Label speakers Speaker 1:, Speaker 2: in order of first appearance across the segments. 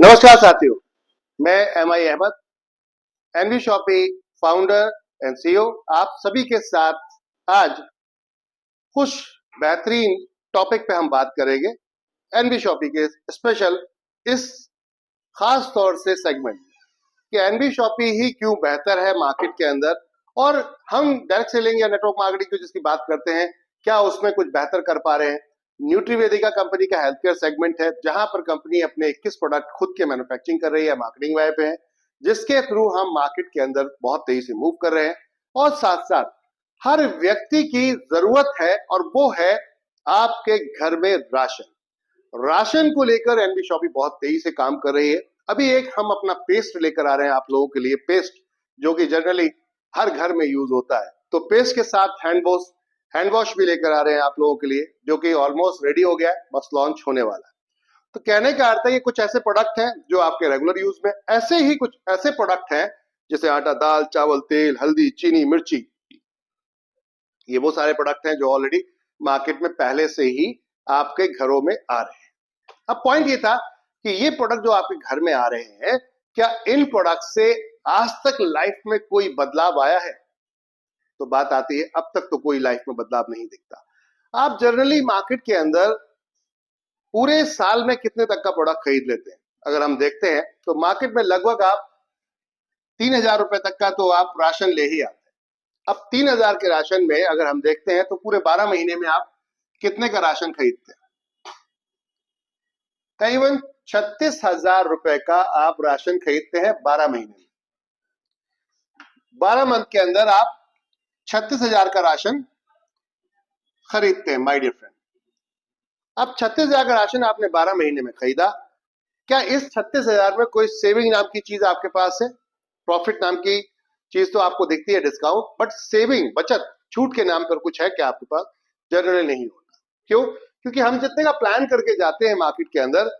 Speaker 1: नमस्कार साथियों, मैं M I Ahmad, N V shoppy founder and CEO आप सभी के साथ आज कुछ बेहतरीन टॉपिक पे हम बात करेंगे। एनवी शॉपी के स्पेशल इस खास तौर से सेगमेंट कि एनवी शॉपी ही क्यों बेहतर है मार्केट के अंदर, और हम डायरेक्ट सेलिंग या नेटवर्क मार्केटिंग की जिसकी बात करते हैं, क्या उसमें कुछ बेहतर कर पा रहे हैं। न्यूट्रीवेदिका कंपनी का हेल्थ केयर सेगमेंट है, जहां पर कंपनी अपने 21 प्रोडक्ट खुद के मैन्युफैक्चरिंग कर रही है, मार्केटिंग वाले पे है, जिसके थ्रू हम मार्केट के अंदर बहुत तेजी से मूव कर रहे हैं। और साथ साथ हर व्यक्ति की जरूरत है, और वो है आपके घर में राशन। राशन को लेकर एनवी शॉपी बहुत तेजी से काम कर रही है। अभी एक हम अपना पेस्ट लेकर आ रहे हैं आप लोगों के लिए, पेस्ट जो कि जनरली हर घर में यूज होता है। तो पेस्ट के साथ हैंड वॉश भी लेकर आ रहे हैं आप लोगों के लिए, जो कि ऑलमोस्ट रेडी हो गया है, बस लॉन्च होने वाला है। तो कहने का अर्थ है ये कुछ ऐसे प्रोडक्ट हैं जो आपके रेगुलर यूज में, ऐसे ही कुछ ऐसे प्रोडक्ट हैं जैसे आटा, दाल, चावल, तेल, हल्दी, चीनी, मिर्ची, ये वो सारे प्रोडक्ट हैं जो ऑलरेडी मार्केट में पहले से ही आपके घरों में आ रहे हैं। अब पॉइंट ये था कि ये प्रोडक्ट जो आपके घर में आ रहे हैं, क्या इन प्रोडक्ट से आज तक लाइफ में कोई बदलाव आया है? तो बात आती है, अब तक तो कोई लाइफ में बदलाव नहीं दिखता। आप जनरली मार्केट के अंदर पूरे साल में कितने तक का प्रोडक्ट खरीद लेते हैं? अगर हम देखते हैं तो मार्केट में लगभग आप 3,000 रुपए तक का तो आप राशन ले ही आते हैं। अब 3,000 के राशन में अगर हम देखते हैं तो पूरे 12 महीने में आप कितने का राशन खरीदते हैं? करीबन 36,000 रुपए का आप राशन खरीदते हैं 12 महीने में। 12 मंथ के अंदर आप 36,000 का राशन खरीदते हैं माय डियर फ्रेंड। अब 36,000 का राशन आपने 12 महीने में खरीदा, क्या इस 36,000 में कोई सेविंग नाम की चीज आपके पास है? प्रॉफिट नाम की चीज तो आपको दिखती है, डिस्काउंट, बट सेविंग, बचत, छूट के नाम पर कुछ है क्या आपके पास? जनरली नहीं होता। क्यों? क्योंकि हम जितने का प्लान करके जाते हैं मार्केट के अंदर,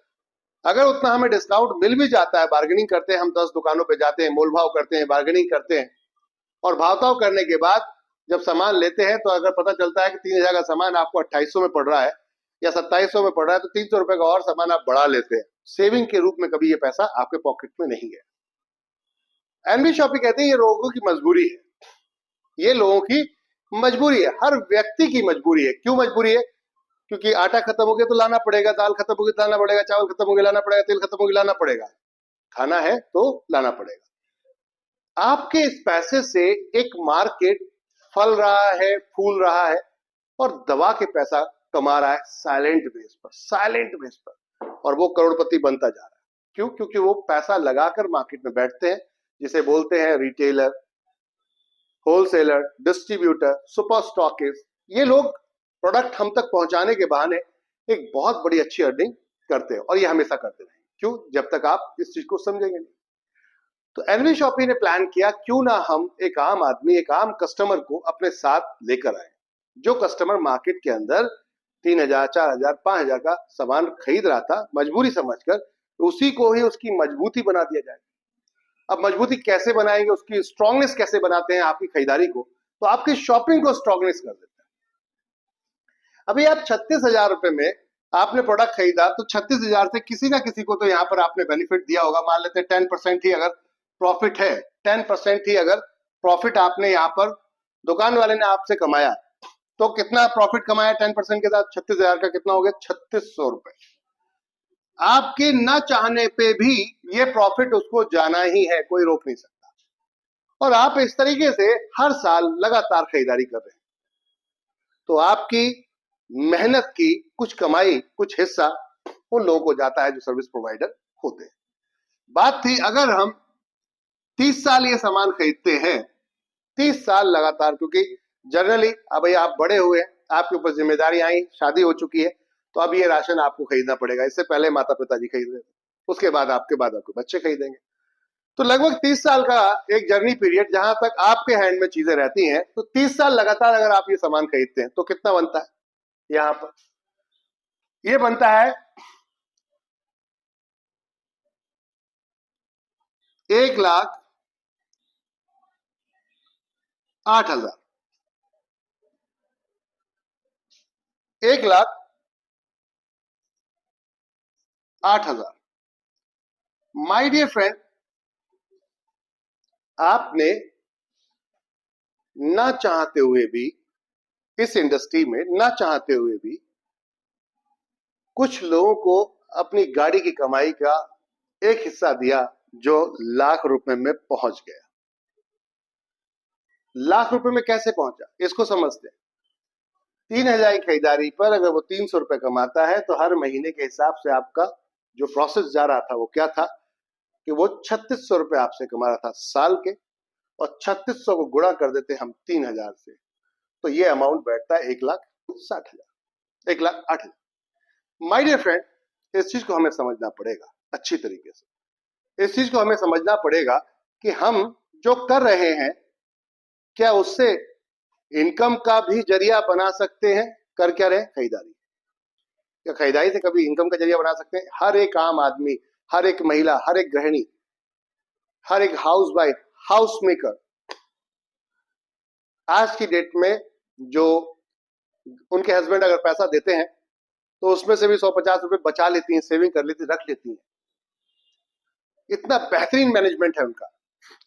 Speaker 1: अगर उतना हमें डिस्काउंट मिल भी जाता है, बार्गेनिंग करते हैं, हम 10 दुकानों पे जाते हैं, मोल भाव करते हैं, बार्गेनिंग करते हैं, और भावताव करने के बाद जब सामान लेते हैं तो अगर पता चलता है कि 3,000 का सामान आपको 2800 में पड़ रहा है या 2700 में पड़ रहा है, तो 300 रुपए का और सामान आप बढ़ा लेते हैं। सेविंग के रूप में कभी ये पैसा आपके पॉकेट में नहीं गया। एनवी शॉपी कहते हैं ये लोगों की मजबूरी है, ये लोगों की मजबूरी है, हर व्यक्ति की मजबूरी है। क्यों मजबूरी है? क्योंकि आटा खत्म हो गया तो लाना पड़ेगा, दाल खत्म हो गई तो लाना पड़ेगा, चावल खत्म हो गया लाना पड़ेगा, तेल खत्म हो गया लाना पड़ेगा, खाना है तो लाना पड़ेगा। आपके इस पैसे से एक मार्केट फल रहा है, फूल रहा है, और दबा के पैसा कमा रहा है साइलेंट बेस पर, साइलेंट बेस पर, और वो करोड़पति बनता जा रहा है। क्यों? क्योंकि वो पैसा लगाकर मार्केट में बैठते हैं, जिसे बोलते हैं retailer, wholesaler, distributor, super stockist. ये लोग प्रोडक्ट हम तक पहुंचाने के बहाने एक बहुत बड़ी अच्छी अर्निंग करते हैं, और ये हमेशा करते रहेंगे। क्यों? जब तक आप इस चीज को समझेंगे नहीं। तो एनवी शॉपी ने प्लान किया, क्यों ना हम एक आम आदमी, एक आम कस्टमर को अपने साथ लेकर आए। जो कस्टमर मार्केट के अंदर 3,000, 4,000, 5,000 का सामान खरीद रहा था मजबूरी समझकर, तो उसी को ही उसकी मजबूती बना दिया जाए। अब मजबूती कैसे बनाएंगे, उसकी स्ट्रांगनेस कैसे बनाते हैं आपकी खरीदारी को? तो आपकी शॉपिंग को स्ट्रांगनेस कर देते हैं। अभी आप 36,000 रुपए में आपने प्रोडक्ट खरीदा, तो 36,000 से किसी ना किसी को तो यहाँ पर आपने बेनिफिट दिया होगा। मान लेते हैं 10% ही अगर प्रॉफिट है, 10% ही अगर प्रॉफिट आपने यहाँ पर दुकान वाले ने आपसे कमाया, तो कितना प्रॉफिट कमाया 10% के साथ? 36,000 का कितना हो गया? 3600 रुपए। आपके न चाहने पे भी ये प्रॉफिट उसको जाना ही है, कोई रोक नहीं सकता। और आप इस तरीके से हर साल लगातार खरीदारी कर रहे हैं, तो आपकी मेहनत की कुछ कमाई, कुछ हिस्सा उन लोगों को जाता है जो सर्विस प्रोवाइडर होते हैं। बात थी अगर हम 30 साल ये सामान खरीदते हैं, 30 साल लगातार, क्योंकि जनरली अब आप बड़े हुए, आपके ऊपर जिम्मेदारी आई, शादी हो चुकी है, तो अब ये राशन आपको खरीदना पड़ेगा। इससे पहले माता पिताजी खरीद रहे थे, उसके बाद आपके बच्चे खरीदेंगे। तो लगभग 30 साल का एक जर्नी पीरियड, जहां तक आपके हैंड में चीजें रहती हैं। तो 30 साल लगातार अगर आप ये सामान खरीदते हैं तो कितना बनता है? यहां पर ये बनता है 1,08,000, 1,08,000। माय डियर फ्रेंड, आपने ना चाहते हुए भी इस इंडस्ट्री में ना चाहते हुए भी कुछ लोगों को अपनी गाड़ी की कमाई का एक हिस्सा दिया जो लाख रुपए में पहुंच गया। लाख रुपए में कैसे पहुंचा इसको समझते हैं। 3,000 की खरीदारी पर अगर वो 300 रुपए कमाता है तो हर महीने के हिसाब से आपका जो प्रोसेस जा रहा था वो क्या था कि वो 3600 रुपए आपसे कमा रहा था साल के, और 3600 को गुणा कर देते हम 3,000 से, तो ये अमाउंट बैठता है 1,60,000, 1,08,000। माय डियर फ्रेंड, इस चीज को हमें समझना पड़ेगा अच्छी तरीके से। इस चीज को हमें समझना पड़ेगा कि हम जो कर रहे हैं क्या उससे इनकम का भी जरिया बना सकते हैं। कर क्या रहे? खरीदारी। क्या खरीदारी से कभी इनकम का जरिया बना सकते हैं? हर एक आम आदमी, हर एक महिला, हर एक गृहिणी, हर एक हाउस वाइफ, हाउस मेकर आज की डेट में जो उनके हस्बैंड अगर पैसा देते हैं तो उसमें से भी 150 रुपए बचा लेती हैं, सेविंग कर लेती, रख लेती हैं। इतना बेहतरीन मैनेजमेंट है उनका।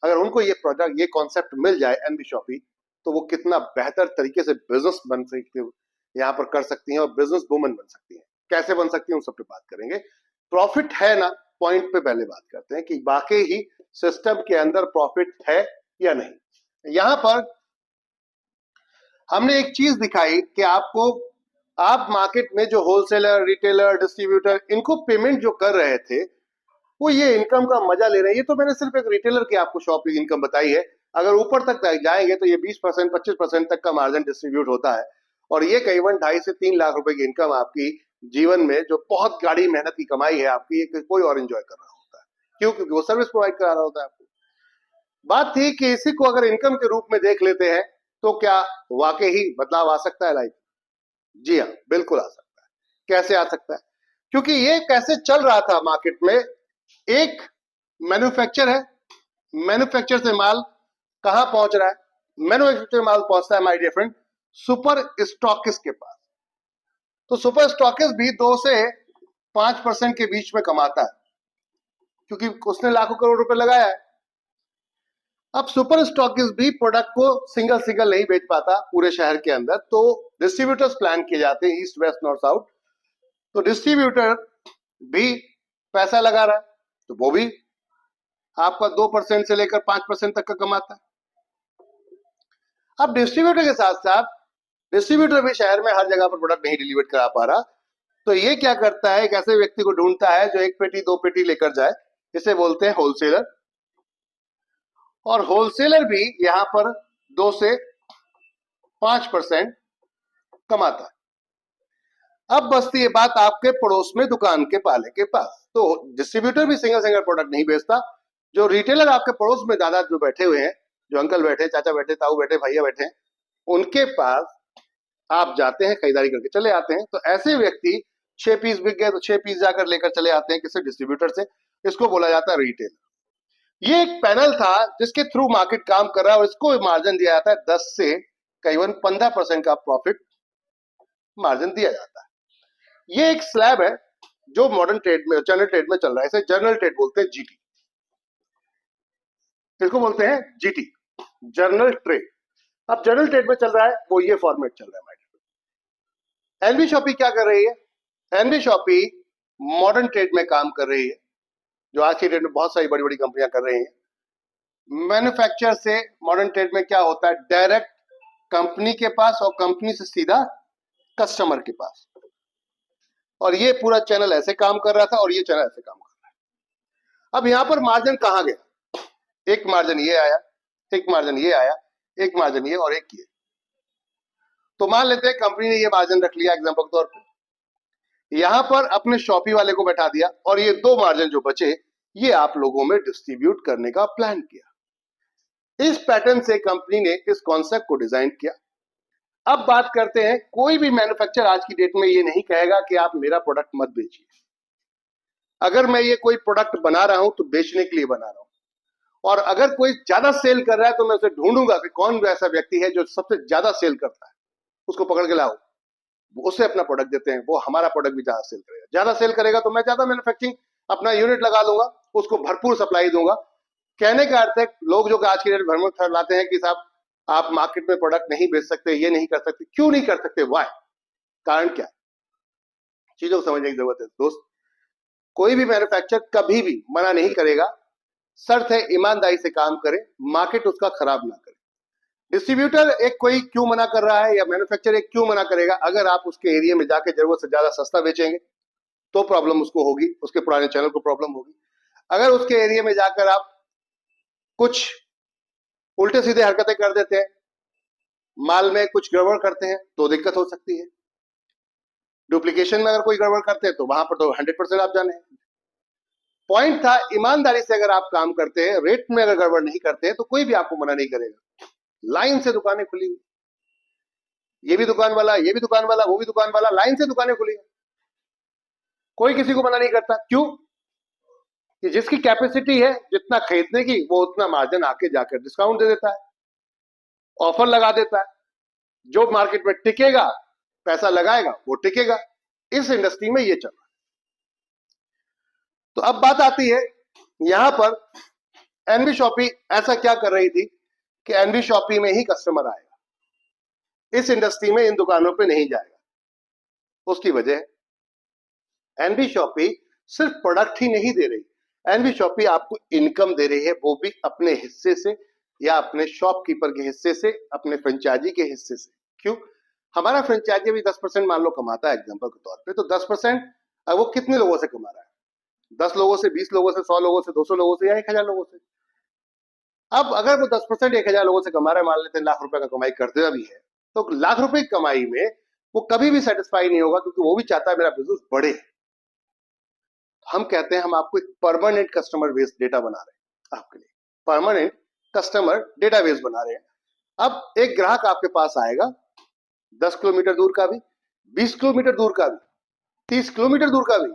Speaker 1: अगर उनको ये प्रोडक्ट, ये कॉन्सेप्ट मिल जाए एनबी शॉपी, तो वो कितना बेहतर तरीके से बिजनेस बन सकती है, यहाँ पर कर सकती हैं और बिजनेस वुमन बन सकती हैं। कैसे बन सकती हैं उन सब पे बात करेंगे। प्रॉफिट है ना, पॉइंट पे पहले बात करते हैं कि वाकई ही सिस्टम के अंदर प्रॉफिट है या नहीं। यहां पर हमने एक चीज दिखाई कि आपको, आप मार्केट में जो होलसेलर, रिटेलर, डिस्ट्रीब्यूटर, इनको पेमेंट जो कर रहे थे वो ये इनकम का मजा ले रहे हैं। ये तो मैंने सिर्फ एक रिटेलर की आपको शॉप की इनकम बताई है। अगर ऊपर तक जाएंगे तो ये 20%, 25% तक का मार्जिन डिस्ट्रीब्यूट होता है, और ये करीबन 2.5 से 3 लाख रुपए की इनकम आपकी जीवन में, जो बहुत गाड़ी मेहनत की कमाई है आपकी, ये कोई और एंजॉय कर रहा होता है। क्यों? क्योंकि वो सर्विस प्रोवाइड करा रहा होता है आपको। बात थी कि इसी को अगर इनकम के रूप में देख लेते हैं तो क्या वाकई ही बदलाव आ सकता है लाइफ? जी हाँ, बिल्कुल आ सकता है। कैसे आ सकता है? क्योंकि ये कैसे चल रहा था मार्केट में, एक मैन्युफैक्चर है, मैन्युफैक्चर से माल कहां पहुंच रहा है? मैन्युफैक्चर माल पहुंचता है my dear friend super stockist के पास। तो सुपर स्टॉकिस्ट भी 2 से 5% के बीच में कमाता है, क्योंकि उसने लाखों करोड़ रुपए लगाया है। अब सुपर स्टॉकिस्ट भी प्रोडक्ट को सिंगल सिंगल नहीं बेच पाता पूरे शहर के अंदर, तो डिस्ट्रीब्यूटर्स प्लान किए जाते हैं, ईस्ट, वेस्ट, नॉर्थ, साउथ। तो डिस्ट्रीब्यूटर भी पैसा लगा रहा है, तो वो भी आपका 2% से लेकर 5% तक का कमाता है। अब डिस्ट्रीब्यूटर के साथ साथ डिस्ट्रीब्यूटर भी शहर में हर जगह पर प्रोडक्ट नहीं डिलीवर करा पा रहा, तो ये क्या करता है, एक ऐसे व्यक्ति को ढूंढता है जो 1 पेटी 2 पेटी लेकर जाए। इसे बोलते हैं होलसेलर। और होलसेलर भी यहां पर 2 से 5% कमाता है। अब बसती ये बात आपके पड़ोस में दुकान के पाले के पास। तो डिस्ट्रीब्यूटर भी सिंगल सिंगल प्रोडक्ट नहीं बेचता। जो रिटेलर आपके पड़ोस में दादा जो बैठे हुए हैं, जो अंकल बैठे, चाचा बैठे, ताऊ बैठे, भैया बैठे, उनके पास आप जाते हैं, खरीदारी करके चले आते हैं। तो ऐसे व्यक्ति 6 पीस बिक गए तो 6 पीस जाकर लेकर चले आते हैं किसी डिस्ट्रीब्यूटर से। इसको बोला जाता है रिटेल। ये एक पैनल था जिसके थ्रू मार्केट काम कर रहा है, और इसको मार्जिन दिया जाता है 10 से करीबन 15% का प्रॉफिट मार्जिन दिया जाता है। ये एक स्लैब है जो मॉडर्न ट्रेड में, जनरल ट्रेड में चल रहा है। इसे जनरल ट्रेड बोलते हैं, जीटी। इसको बोलते हैं जीटी, जनरल ट्रेड। अब जनरल ट्रेड में चल रहा है वो ये फॉर्मेट चल रहा है। एनबी शॉपी क्या कर रही है? एनबी शॉपी मॉडर्न ट्रेड में काम कर रही है, जो आज की डेट में बहुत सारी बड़ी बड़ी कंपनियां कर रही हैं। मैन्युफैक्चर से मॉडर्न ट्रेड में क्या होता है, डायरेक्ट कंपनी के पास और कंपनी से सीधा कस्टमर के पास। और ये पूरा चैनल ऐसे काम कर रहा था और ये चैनल ऐसे काम कर रहा है। अब यहां पर मार्जिन कहां गया? एक मार्जिन ये आया, एक मार्जिन ये आया, एक मार्जिन ये, और एक ये। तो मान लेते हैं कंपनी ने ये मार्जिन रख लिया एग्जांपल के तौर पर, यहां पर अपने शॉपी वाले को बैठा दिया, और ये 2 मार्जिन जो बचे ये आप लोगों में डिस्ट्रीब्यूट करने का प्लान किया। इस पैटर्न से कंपनी ने इस कॉन्सेप्ट को डिजाइन किया। अब बात करते हैं, कोई भी मैन्युफैक्चरर आज की डेट में ये नहीं कहेगा कि आप मेरा प्रोडक्ट मत बेचिए। अगर मैं ये कोई प्रोडक्ट बना रहा हूं तो बेचने के लिए बना रहा हूं, और अगर कोई ज्यादा सेल कर रहा है तो मैं उसे ढूंढूंगा कि कौन ऐसा व्यक्ति है जो सबसे ज्यादा सेल करता है, उसको पकड़ के लाओ, उसे अपना प्रोडक्ट देते हैं, वो हमारा प्रोडक्ट भी ज्यादा सेल करेगा। ज्यादा सेल करेगा तो मैं ज्यादा मैन्युफैक्चरिंग अपना यूनिट लगा लूंगा, उसको भरपूर सप्लाई दूंगा। कहने का अर्थ है लोग जो आज के डेट भ्रम फैलाते हैं कि साहब आप मार्केट में प्रोडक्ट नहीं बेच सकते, ये नहीं कर सकते, क्यों नहीं कर सकते, वाई, कारण क्या है, चीजों को समझने की जरूरत है दोस्त। कोई भी मैन्युफैक्चरर कभी भी मना नहीं करेगा, शर्त है ईमानदारी से काम करे, मार्केट उसका खराब ना करे। डिस्ट्रीब्यूटर एक कोई क्यों मना कर रहा है या मैन्युफैक्चरर एक क्यों मना करेगा, अगर आप उसके एरिया में जाके जरूरत से ज्यादा सस्ता बेचेंगे तो प्रॉब्लम उसको होगी, उसके पुराने चैनल को प्रॉब्लम होगी। अगर उसके एरिया में जाकर आप कुछ उल्टे सीधे हरकतें कर देते हैं, माल में कुछ गड़बड़ करते हैं तो दिक्कत हो सकती है। डुप्लीकेशन में अगर कोई गड़बड़ करते हैं तो वहां पर तो 100% आप जाने। पॉइंट था ईमानदारी से अगर आप काम करते हैं, रेट में अगर गड़बड़ नहीं करते हैं तो कोई भी आपको मना नहीं करेगा। लाइन से दुकानें खुली हुई, ये भी दुकान वाला, ये भी दुकान वाला, वो भी दुकान वाला, लाइन से दुकानें खुली, कोई किसी को मना नहीं करता। क्यों? कि जिसकी कैपेसिटी है जितना खरीदने की, वो उतना मार्जिन आके जाकर डिस्काउंट दे देता है, ऑफर लगा देता है। जो मार्केट में टिकेगा, पैसा लगाएगा, वो टिकेगा। इस इंडस्ट्री में ये चल रहा है। तो अब बात आती है यहां पर एनबी शॉपी ऐसा क्या कर रही थी कि एनबी शॉपी में ही कस्टमर आएगा, इस इंडस्ट्री में इन दुकानों पे नहीं जाएगा। उसकी वजह एनबी शॉपी सिर्फ प्रोडक्ट ही नहीं दे रही, एनबी शॉपी आपको इनकम दे रही है, वो भी अपने हिस्से से या अपने शॉपकीपर के हिस्से से, अपने फ्रेंचाइजी के हिस्से से। क्यों? हमारा फ्रेंचाइजी भी 10% मान लो कमाता है एग्जांपल के तौर पे, तो 10% वो कितने लोगों से कमा रहा है? 10 लोगों से, 20 लोगों से, 100 लोगों से, 200 लोगों से या 1000 लोगों से। अब अगर वो 10% 1000 लोगों से कमा रहा है, मान लेते हैं लाख रुपए का कमाई करते हुए भी है, तो लाख रुपए की कमाई में वो कभी भी सेटिस्फाई नहीं होगा, क्योंकि वो भी चाहता है मेरा बिजनेस बढ़े। हम कहते हैं हम आपको एक परमानेंट कस्टमर बेस डेटा बना रहे हैं, आपके लिए परमानेंट कस्टमर डेटाबेस बना रहे हैं। अब एक ग्राहक आपके पास आएगा 10 किलोमीटर दूर का भी, 20 किलोमीटर दूर का भी, 30 किलोमीटर दूर का भी।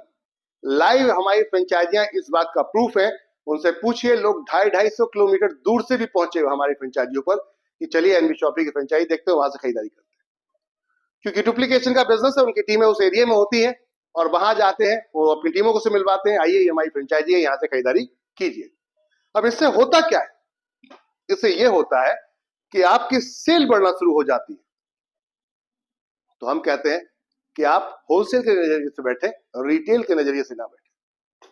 Speaker 1: लाइव हमारी फ्रेंचाइजियां इस बात का प्रूफ है, उनसे पूछिए, लोग 250-250 किलोमीटर दूर से भी पहुंचे हमारी फ्रेंचाइजियों पर कि चलिए एनबी शॉपी की फ्रेंचाइजी देखते हो, वहां से खरीदारी करते हैं। क्योंकि डुप्लीकेशन का बिजनेस है, उनकी टीमें उस एरिया में होती है और वहां जाते हैं, वो अपनी टीमों को से मिलवाते हैं, आइए हमारी फ्रेंचाइजी है, यहाँ से खरीदारी कीजिए। अब इससे होता क्या है? इससे ये होता है कि आपकी सेल बढ़ना शुरू हो जाती है। तो हम कहते हैं कि आप होलसेल के नजरिए से बैठे, रिटेल के नजरिए से ना बैठे।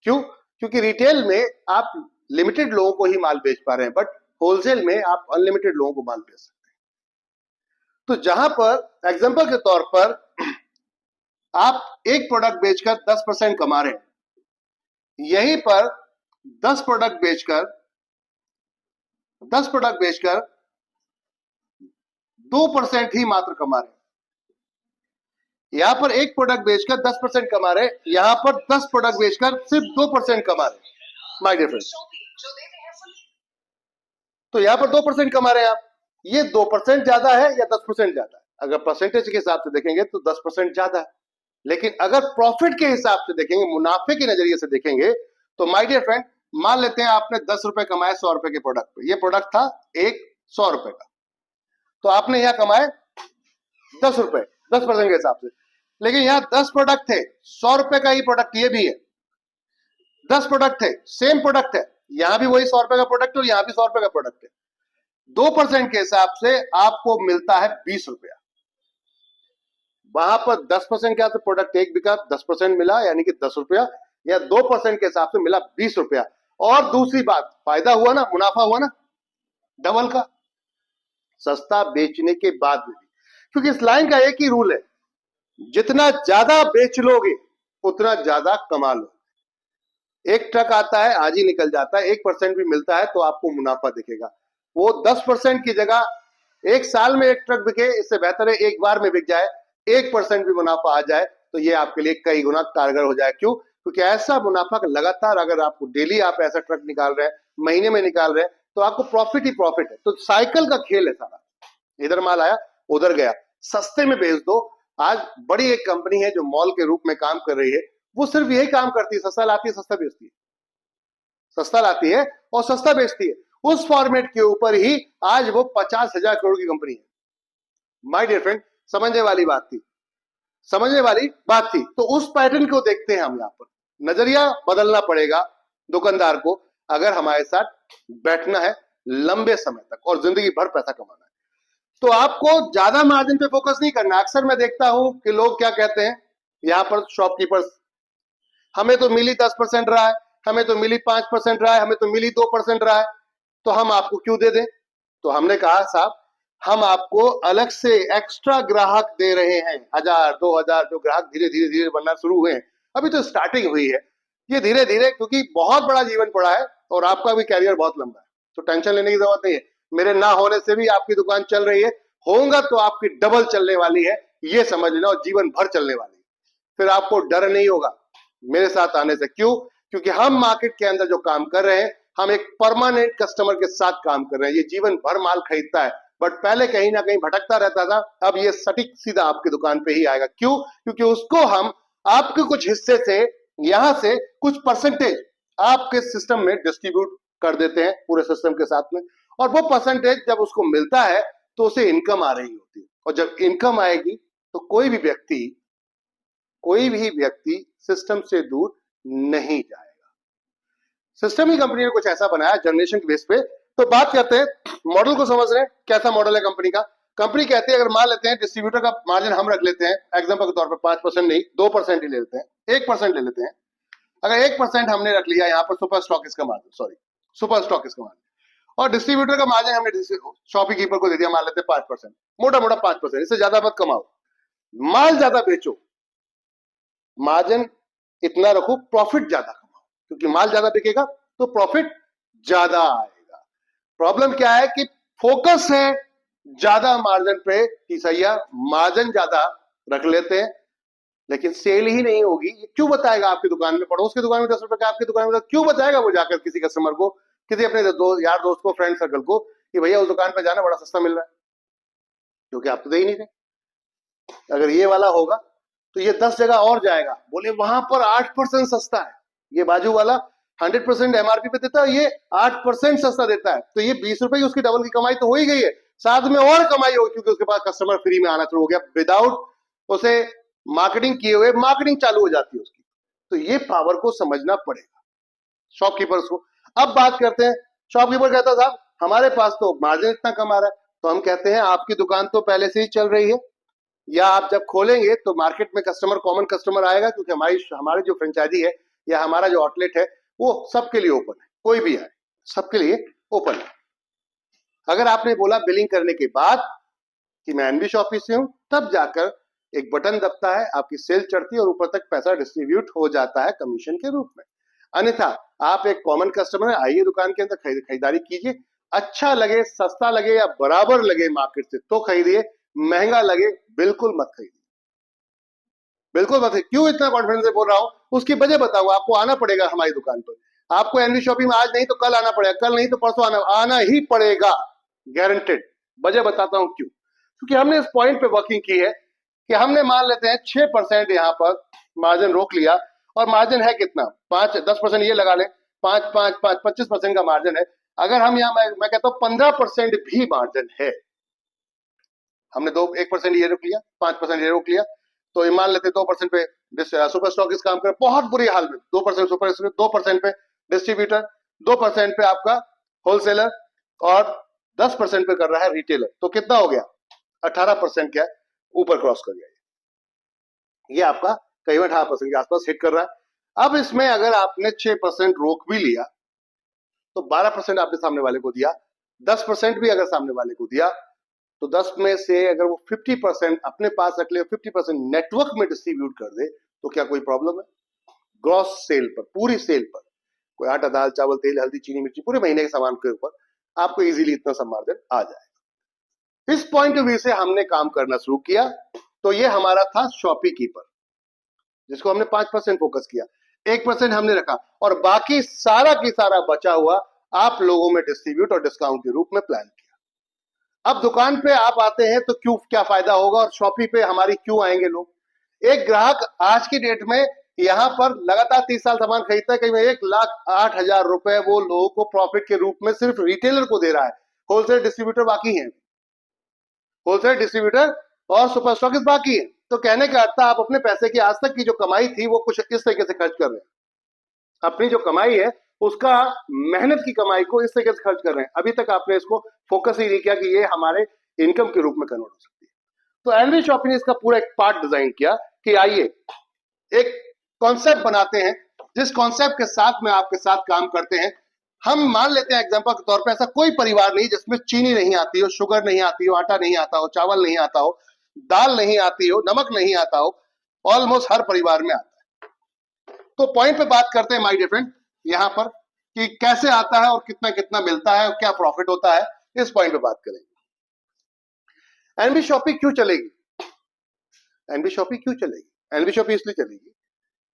Speaker 1: क्यों? क्योंकि रिटेल में आप लिमिटेड लोगों को ही माल बेच पा रहे हैं, बट होलसेल में आप अनलिमिटेड लोगों को माल बेच सकते हैं। तो जहां पर एग्जांपल के तौर पर आप एक प्रोडक्ट बेचकर 10% कमा रहे हैं, यहीं पर 10 प्रोडक्ट बेचकर 2% ही मात्र कमा रहे हैं। यहां पर एक प्रोडक्ट बेचकर 10% कमा रहे हैं, यहां पर 10 प्रोडक्ट बेचकर सिर्फ 2% कमा रहे हैं, माय डियर फ्रेंड्स। तो यहां पर 2% कमा रहे हैं आप। ये 2% ज्यादा है या 10% ज्यादा है? अगर परसेंटेज के हिसाब से देखेंगे तो 10% ज्यादा है, लेकिन अगर प्रॉफिट के हिसाब से देखेंगे, मुनाफे के नजरिए से देखेंगे, तो माय डियर फ्रेंड, मान लेते हैं आपने 10 रुपए कमाए 100 रुपए के प्रोडक्ट पे। ये प्रोडक्ट था एक 100 रुपए का, तो आपने यहां कमाए 10 रुपए 10% के हिसाब से। लेकिन यहां 10 प्रोडक्ट थे, 100 रुपए का ही प्रोडक्ट ये भी है, 10 प्रोडक्ट थे, सेम प्रोडक्ट है, यहां भी वही 100 रुपए का प्रोडक्ट है और यहां भी 100 रुपए का प्रोडक्ट है। 2% के हिसाब से आपको मिलता है 20 रुपया। वहां पर 10% के हिसाब से प्रोडक्ट एक बिका, 10% मिला, यानी कि 10 रुपया, या 2% के हिसाब से मिला 20 रुपया। और दूसरी बात, फायदा हुआ ना, मुनाफा हुआ ना, डबल का, सस्ता बेचने के बाद में भी। क्योंकि इस लाइन का एक ही रूल है, जितना ज्यादा बेच लोगे उतना ज्यादा कमा लो। एक ट्रक आता है, आज ही निकल जाता है, 1% भी मिलता है तो आपको मुनाफा दिखेगा। वो 10% की जगह एक साल में एक ट्रक बिके, इससे बेहतर है एक बार में बिक जाए, 1% भी मुनाफा आ जाए तो ये आपके लिए कई गुना कारगर हो जाए। क्यों? क्योंकि ऐसा मुनाफा लगातार, अगर आपको डेली आप ऐसा ट्रक निकाल रहे हैं, महीने में निकाल रहे हैं, तो आपको प्रॉफिट ही प्रॉफिट है। तो साइकिल का खेल है सारा, इधर माल आया उधर गया, सस्ते में बेच दो। आज बड़ी एक कंपनी है जो मॉल के रूप में काम कर रही है, वो सिर्फ यही काम करती है, सस्ता लाती है, सस्ता बेचती है, सस्ता लाती है और सस्ता बेचती है। उस फॉर्मेट के ऊपर ही आज वो 50,000 करोड़ की कंपनी है। माय डियर फ्रेंड, समझने वाली बात थी, समझने वाली बात थी। तो उस पैटर्न को देखते हैं हम यहाँ पर। नजरिया बदलना पड़ेगा दुकानदार को, अगर हमारे साथ बैठना है लंबे समय तक और जिंदगी भर पैसा कमाना है। तो आपको ज्यादा मार्जिन पे फोकस नहीं करना। अक्सर मैं देखता हूं कि लोग क्या कहते हैं, यहां पर शॉपकीपर्स, हमें तो मिली 10% रहा है, हमें तो मिली 5% रहा है, हमें तो मिली 2% रहा है, तो हम आपको क्यों दे दें? तो हमने कहा साहब, हम आपको अलग से एक्स्ट्रा ग्राहक दे रहे हैं, 1000 2000 जो ग्राहक धीरे धीरे धीरे बनना शुरू हुए हैं, अभी तो स्टार्टिंग हुई है, ये धीरे धीरे, क्योंकि बहुत बड़ा जीवन पड़ा है और आपका भी कैरियर बहुत लंबा है, तो टेंशन लेने की जरूरत नहीं है। मेरे ना होने से भी आपकी दुकान चल रही है, होगा तो आपकी डबल चलने वाली है, ये समझ लेना, और जीवन भर चलने वाली है। फिर आपको डर नहीं होगा मेरे साथ आने से। क्यों? क्योंकि हम मार्केट के अंदर जो काम कर रहे हैं, हम एक परमानेंट कस्टमर के साथ काम कर रहे हैं। ये जीवन भर माल खरीदता है, बट पहले कहीं ना कहीं भटकता रहता था, अब ये सटीक सीधा आपकी दुकान पे ही आएगा। क्यों? क्योंकि उसको हम आपके कुछ हिस्से से, यहां से कुछ परसेंटेज आपके सिस्टम में डिस्ट्रीब्यूट कर देते हैं पूरे सिस्टम के साथ में, और वो परसेंटेज जब उसको मिलता है तो उसे इनकम आ रही होती है, और जब इनकम आएगी तो कोई भी व्यक्ति सिस्टम से दूर नहीं जाएगा। सिस्टम ही कंपनी ने कुछ ऐसा बनाया जनरेशन के बेस पे। तो बात करते हैं मॉडल को समझ रहे हैं, कैसा मॉडल है कंपनी का। कंपनी कहती है, अगर मान लेते हैं डिस्ट्रीब्यूटर का मार्जिन हम रख लेते हैं एग्जांपल के तौर पर 5% नहीं 2% ही ले लेते हैं, 1% ले लेते हैं। अगर 1% हमने रख लिया यहाँ पर सुपर स्टॉकिस्ट का मार्जिन, और डिस्ट्रीब्यूटर का मार्जिन हमने शॉपकीपर को दे दिया, मान लेते हैं 5%, मोटा मोटा 5%, इससे ज्यादा मत कमाओ, माल ज्यादा बेचो, मार्जिन इतना रखो, प्रॉफिट ज्यादा कमाओ, क्योंकि माल ज्यादा बिकेगा तो प्रॉफिट ज्यादा आएगा। प्रॉब्लम क्या है कि फोकस है ज्यादा मार्जिन पे कि सैया मार्जिन ज्यादा रख लेते हैं लेकिन सेल ही नहीं होगी। ये क्यों बताएगा आपकी दुकान में, पड़ोस की दुकान में 10 रुपए का, आपकी दुकान में क्यों बताएगा वो जाकर किसी कस्टमर को, किसी अपने यार दोस्त को, फ्रेंड सर्कल को, कि भैया उस दुकान पे जाना बड़ा सस्ता मिल रहा है, क्योंकि आप तो दे ही नहीं रहे। अगर ये वाला होगा तो ये 10 जगह और जाएगा, बोले वहां पर 8% सस्ता है, ये बाजू वाला 100% एमआरपी पे देता है, ये 8% सस्ता देता है, तो ये 20 रुपए की उसकी डबल की कमाई तो हो ही गई है, साथ में और कमाई होगी क्योंकि उसके पास कस्टमर फ्री में आना शुरू हो गया, विदाउट उसे मार्केटिंग किए हुए मार्केटिंग चालू हो जाती है उसकी। तो ये पावर को समझना पड़ेगा शॉपकीपर्स को। अब बात करते हैं, शॉपकीपर कहता साहब हमारे पास तो मार्जिन इतना कम आ रहा है, तो हम कहते हैं आपकी दुकान तो पहले से ही चल रही है, या आप जब खोलेंगे तो मार्केट में कस्टमर, कॉमन कस्टमर आएगा, क्योंकि हमारी जो फ्रेंचाइजी है या हमारा जो आउटलेट है वो सबके लिए ओपन है, कोई भी आए सबके लिए ओपन है। अगर आपने बोला बिलिंग करने के बाद कि मैं एनबी ऑफिस से हूं, तब जाकर एक बटन दबता है, आपकी सेल चढ़ती है और ऊपर तक पैसा डिस्ट्रीब्यूट हो जाता है कमीशन के रूप में। अन्यथा आप एक कॉमन कस्टमर है, आइए दुकान के अंदर खरीदारी कीजिए, अच्छा लगे, सस्ता लगे या बराबर लगे मार्केट से तो खरीदिए, महंगा लगे बिल्कुल मत खरीदिए, बिल्कुल मत। क्यों इतना कॉन्फिडेंस से बोल रहा हूं, उसकी वजह बताऊंगा। आपको आना पड़ेगा हमारी दुकान पर, आपको एनबी शॉपिंग में आज नहीं तो कल आना पड़ेगा, कल नहीं तो परसों आना ही पड़ेगा, गारंटेड। वजह बताता हूं क्यों, क्योंकि हमने इस पॉइंट पे वर्किंग की है कि हमने मान लेते हैं 6% यहाँ पर मार्जिन रोक लिया, और मार्जिन है कितना, 5-10% ये लगा ले, 25% का मार्जिन है। अगर हम यहाँ मैं कहता हूँ 15% भी मार्जिन है, हमने 1% ये रोक लिया, 5% ये रोक लिया, तो ये मान लेते 2% पे सुपर स्टॉकिस्ट काम कर, बहुत बुरी हाल में 2% सुपर, 2% पे डिस्ट्रीब्यूटर, 2% पे आपका होलसेलर, और 10% पे कर रहा है रिटेलर, तो कितना हो गया 18% क्या ऊपर क्रॉस कर गया, ये आपका करीबन 18% के आसपास हिट कर रहा है। अब इसमें अगर आपने 6% रोक भी लिया तो 12% आपने सामने वाले को दिया, 10% भी अगर सामने वाले को दिया तो 10 में से अगर वो 50% अपने पास रख ले, 50% नेटवर्क में डिस्ट्रीब्यूट कर दे, तो क्या कोई प्रॉब्लम है? ग्रॉस सेल पर, पूरी सेल पर, कोई आटा दाल चावल तेल हल्दी चीनी मिर्ची पूरे महीने के सामान के ऊपर आपको इजीली इतना सब मार्जिन आ जाएगा। इस पॉइंट ऑफ व्यू से हमने काम करना शुरू किया। तो ये हमारा था शॉपकीपर, जिसको हमने 5% फोकस किया, 1% हमने रखा, और बाकी सारा की सारा बचा हुआ आप लोगों में डिस्ट्रीब्यूट और डिस्काउंट के रूप में प्लान किया। अब दुकान पे आप आते हैं तो क्यों, क्या फायदा होगा, और शॉपी पे हमारी क्यों आएंगे लोग। एक ग्राहक आज की डेट में यहां पर लगातार 30 साल सामान खरीदता है, कहीं 1,08,000 रुपए वो लोगों को प्रॉफिट के रूप में सिर्फ रिटेलर को दे रहा है, होलसेल डिस्ट्रीब्यूटर बाकी है, होलसेल डिस्ट्रीब्यूटर और सुपर स्टॉकिस्ट बाकी है। तो कहने का अर्थ आप अपने पैसे की आज तक की जो कमाई थी वो कुछ इस तरीके से खर्च कर रहे हैं। अपनी जो कमाई है उसका मेहनत की कमाई को इस तरीके से खर्च कर रहे हैं। अभी तक आपने इसको फोकस ही नहीं किया कि ये हमारे इनकम के रूप में कन्वर्ट हो सकती है। तो एनवी शॉपी ने इसका पूरा एक पार्ट डिजाइन किया कि आइए एक कॉन्सेप्ट बनाते हैं, जिस कॉन्सेप्ट के साथ में आपके साथ काम करते हैं। हम मान लेते हैं एग्जांपल के तौर पे ऐसा कोई परिवार नहीं जिसमें चीनी नहीं आती हो, शुगर नहीं आती हो, आटा नहीं आता हो, चावल नहीं आता हो, दाल नहीं आती हो, नमक नहीं आता हो। ऑलमोस्ट हर परिवार में आता है। तो पॉइंट पे बात करते हैं माय डियर फ्रेंड यहां पर कि कैसे आता है और कितना कितना मिलता है और क्या प्रॉफिट होता है, इस पॉइंट पे बात करेंगे। एनबी शॉपी क्यों चलेगी? एनबी शॉपी क्यों चलेगी? एनबी शॉपी इसलिए चलेगी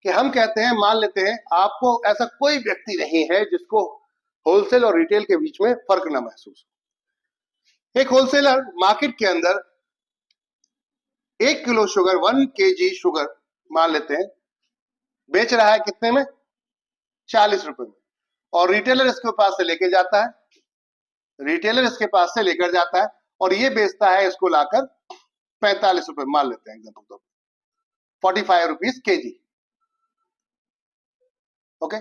Speaker 1: कि हम कहते हैं, मान लेते हैं आपको ऐसा कोई व्यक्ति नहीं है जिसको होलसेल और रिटेल के बीच में फर्क ना महसूस हो। एक होलसेलर मार्केट के अंदर 1 किलो शुगर, 1 kg शुगर मान लेते हैं बेच रहा है कितने में? 40 रुपए में। और रिटेलर इसके पास से लेके जाता है, रिटेलर इसके पास से लेकर जाता है और ये बेचता है इसको लाकर 45 रुपए मान लेते हैं एग्जाम्पल तो 45 rupees KG. Okay,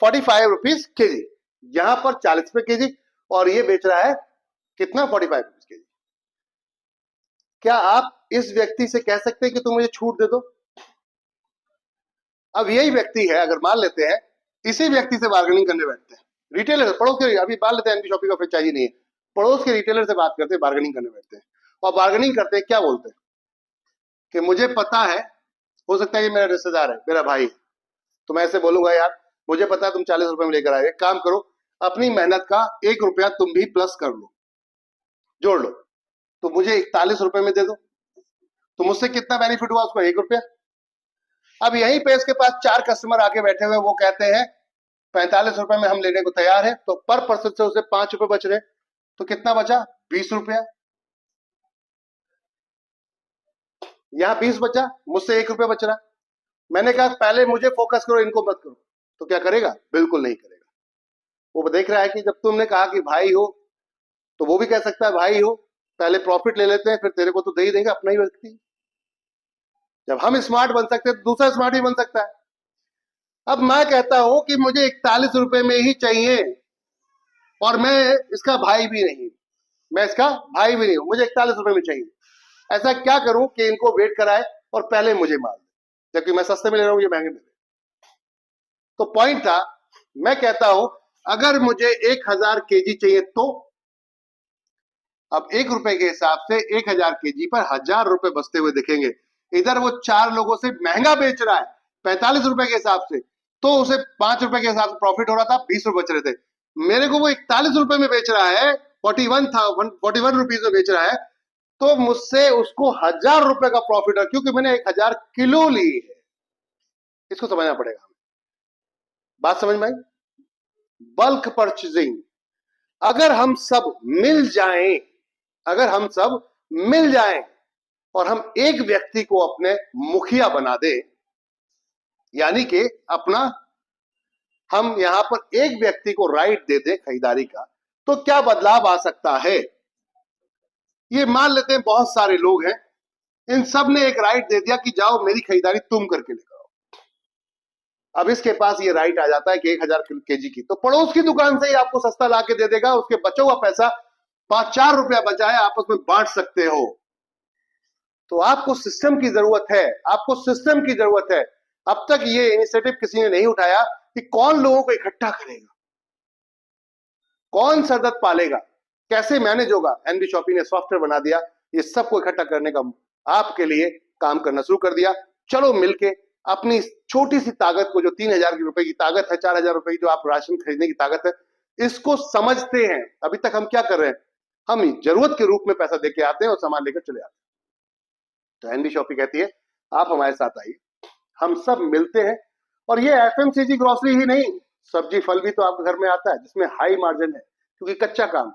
Speaker 1: 45 rupees KG. यहां पर 40 रुपए केजी और ये बेच रहा है कितना? 45 रुपीज केजी। क्या आप इस व्यक्ति से कह सकते हैं कि तुम मुझे छूट दे दो? अब यही व्यक्ति है, अगर मान लेते हैं इसी व्यक्ति से बार्गेनिंग करने बैठते हैं, रिटेलर पड़ोस के, अभी मान लेते हैं एनबी शॉपी का फ्रेंचाइजी नहीं है, पड़ोस के रिटेलर से बात करते हैं, बार्गेनिंग करने बैठते हैं और बार्गेनिंग करते हैं, क्या बोलते हैं कि मुझे पता है, हो सकता है ये मेरा रिश्तेदार है, मेरा भाई है, तो मैं ऐसे बोलूंगा यार मुझे पता है तुम 40 रुपए में लेकर आए, एक काम करो अपनी मेहनत का 1 रुपया तुम भी प्लस कर लो, जोड़ लो, तो मुझे 41 रुपए में दे दो। तो मुझसे कितना बेनिफिट हुआ उसको? 1 रुपया। अब यहीं पे इसके पास 4 कस्टमर आके बैठे हुए, वो कहते हैं 45 रुपए में हम लेने को तैयार है, तो पर पर्सन से उसे 5 रुपए बच रहे, तो कितना बचा? 20 रुपया। यहां 20 बचा, मुझसे 1 रुपया बच रहा। मैंने कहा पहले मुझे फोकस करो, इनको मत करो, तो क्या करेगा? बिल्कुल नहीं करेगा। वो देख रहा है कि जब तुमने कहा कि भाई हो, तो वो भी कह सकता है भाई हो, पहले प्रॉफिट ले लेते हैं, फिर तेरे को तो दे ही देंगे, अपना ही व्यक्ति। जब हम स्मार्ट बन सकते हैं तो दूसरा स्मार्ट भी बन सकता है। अब मैं कहता हूं कि मुझे 41 रुपए में ही चाहिए और मैं इसका भाई भी नहीं, मैं इसका भाई भी नहीं हूं, मुझे 41 रुपए में चाहिए। ऐसा क्या करूं कि इनको वेट कराए और पहले मुझे माल दे, जबकि मैं सस्ते में ले रहा हूं, ये महंगे में दे। तो पॉइंट था, मैं कहता हूं अगर मुझे 1000 केजी चाहिए तो अब 1 रुपए के हिसाब से 1000 केजी पर 1000 रुपए बचते हुए दिखेंगे। इधर वो 4 लोगों से महंगा बेच रहा है 45 रुपए के हिसाब से, तो उसे 5 रुपए के हिसाब से प्रॉफिट हो रहा था, 20 रुपए बच रहे थे। मेरे को वो 41 रुपए में बेच रहा है, 41 रुपीज में बेच रहा है, तो मुझसे उसको 1000 रुपए का प्रॉफिट है, क्योंकि मैंने 1000 किलो ली है। इसको समझना पड़ेगा, बात समझ में आई? Bulk purchasing. अगर हम सब मिल जाएं, अगर हम सब मिल जाएं और हम एक व्यक्ति को अपने मुखिया बना दे, यानी कि अपना, हम यहां पर एक व्यक्ति को राइट दे दे खरीदारी का, तो क्या बदलाव आ सकता है? ये मान लेते हैं बहुत सारे लोग हैं, इन सब ने एक राइट दे दिया कि जाओ मेरी खरीदारी तुम करके लेकर आओ। अब इसके पास ये राइट आ जाता है कि 1000 केजी की, तो पड़ोस की दुकान से ही आपको सस्ता ला के दे देगा, उसके बचा हुआ पैसा 5-4 रुपया बचा है, आपस में बांट सकते हो। तो आपको सिस्टम की जरूरत है, आपको सिस्टम की जरूरत है। अब तक ये इनिशिएटिव किसी ने नहीं उठाया कि कौन लोगों को इकट्ठा करेगा, कौन सदत पालेगा, कैसे मैनेज होगा। एनबी शॉपी ने सॉफ्टवेयर बना दिया, ये सबको इकट्ठा करने का आपके लिए काम करना शुरू कर दिया। चलो मिलके अपनी छोटी सी ताकत को, जो 3000 रुपए की ताकत है, 4000 रुपए की जो आप राशन खरीदने की ताकत है, इसको समझते हैं। अभी तक हम क्या कर रहे हैं? हम जरूरत के रूप में पैसा देके आते हैं और सामान लेकर चले आते हैं। तो एनबी शॉपी कहती है आप हमारे साथ आइए, हम सब मिलते हैं। और ये एफएमसीजी ग्रोसरी ही नहीं, सब्जी फल भी तो आपके घर में आता है, जिसमें हाई मार्जिन है, क्योंकि कच्चा काम।